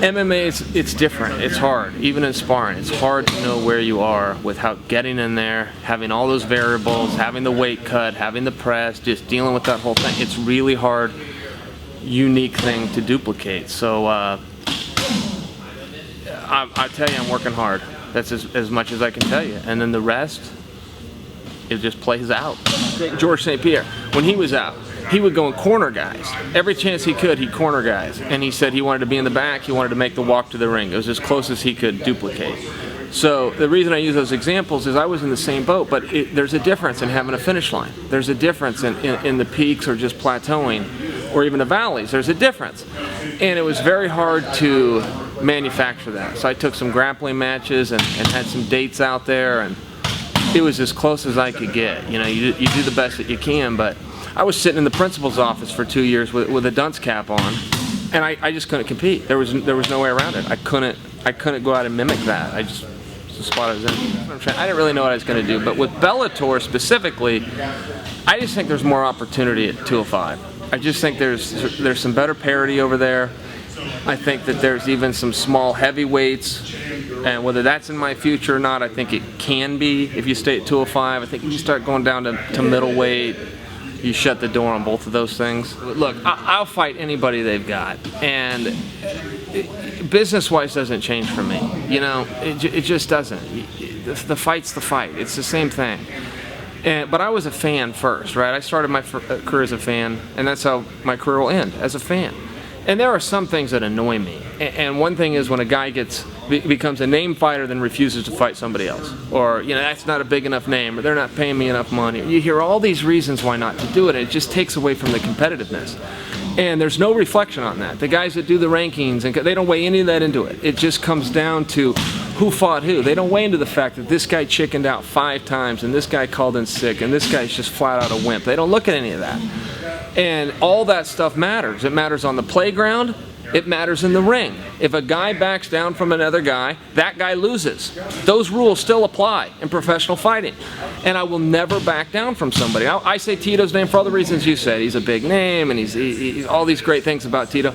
MMA, it's different. It's hard. Even in sparring, it's hard to know where you are without getting in there, having all those variables, having the weight cut, having the press, just dealing with that whole thing. It's really hard, unique thing to duplicate. So I tell you, I'm working hard. That's as much as I can tell you. And then the rest, it just plays out. George St. Pierre, when he was out, he would go and corner guys. Every chance he could, he'd corner guys. And he said he wanted to be in the back, he wanted to make the walk to the ring. It was as close as he could duplicate. So the reason I use those examples is I was in the same boat, but there's a difference in having a finish line. There's a difference in the peaks or just plateauing, or even the valleys. There's a difference. And it was very hard to manufacture that. So I took some grappling matches and had some dates out there, and it was as close as I could get. You know, you do the best that you can, but I was sitting in the principal's office for 2 years with a dunce cap on, and I just couldn't compete. There was no way around it. I couldn't go out and mimic that. It's the spot I was in. I didn't really know what I was going to do, but with Bellator specifically, I just think there's more opportunity at 205. I just think there's some better parity over there. I think that there's even some small heavyweights, and whether that's in my future or not, I think it can be if you stay at 205. I think if you start going down to middleweight, you shut the door on both of those things. Look, I'll fight anybody they've got, and business-wise doesn't change for me. You know, it just doesn't. The fight's the fight. It's the same thing. But I was a fan first, right? I started my career as a fan, and that's how my career will end, as a fan. And there are some things that annoy me. And one thing is when a guy becomes a name fighter then refuses to fight somebody else. Or, you know, that's not a big enough name, or they're not paying me enough money. You hear all these reasons why not to do it, and it just takes away from the competitiveness. And there's no reflection on that. The guys that do the rankings, and they don't weigh any of that into it. It just comes down to who fought who. They don't weigh into the fact that this guy chickened out 5 times, and this guy called in sick, and this guy's just flat out a wimp. They don't look at any of that. And all that stuff matters. It matters on the playground. It matters in the ring. If a guy backs down from another guy, that guy loses. Those rules still apply in professional fighting. And I will never back down from somebody. I say Tito's name for all the reasons you said. He's a big name, and he's all these great things about Tito.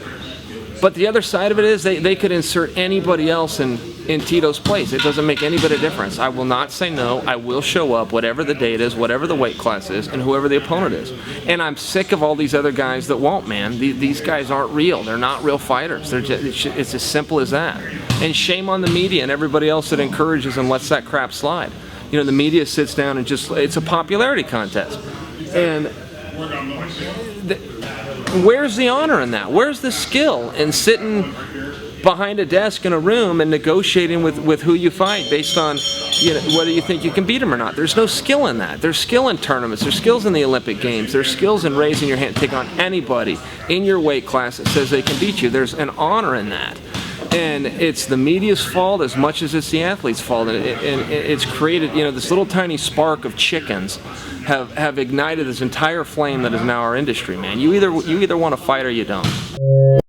But the other side of it is they could insert anybody else in Tito's place. It doesn't make any bit of difference. I will not say no. I will show up, whatever the date is, whatever the weight class is, and whoever the opponent is. And I'm sick of all these other guys that won't, man. These guys aren't real. They're not real fighters. It's as simple as that. And shame on the media and everybody else that encourages and lets that crap slide. You know, the media sits down and it's a popularity contest. And where's the honor in that? Where's the skill in sitting behind a desk in a room and negotiating with who you fight based on, you know, whether you think you can beat them or not? There's no skill in that. There's skill in tournaments. There's skills in the Olympic Games. There's skills in raising your hand to take on anybody in your weight class that says they can beat you. There's an honor in that. And it's the media's fault as much as it's the athlete's fault. And it's created, you know, this little tiny spark of chickens have ignited this entire flame that is now our industry, man. You either want to fight or you don't.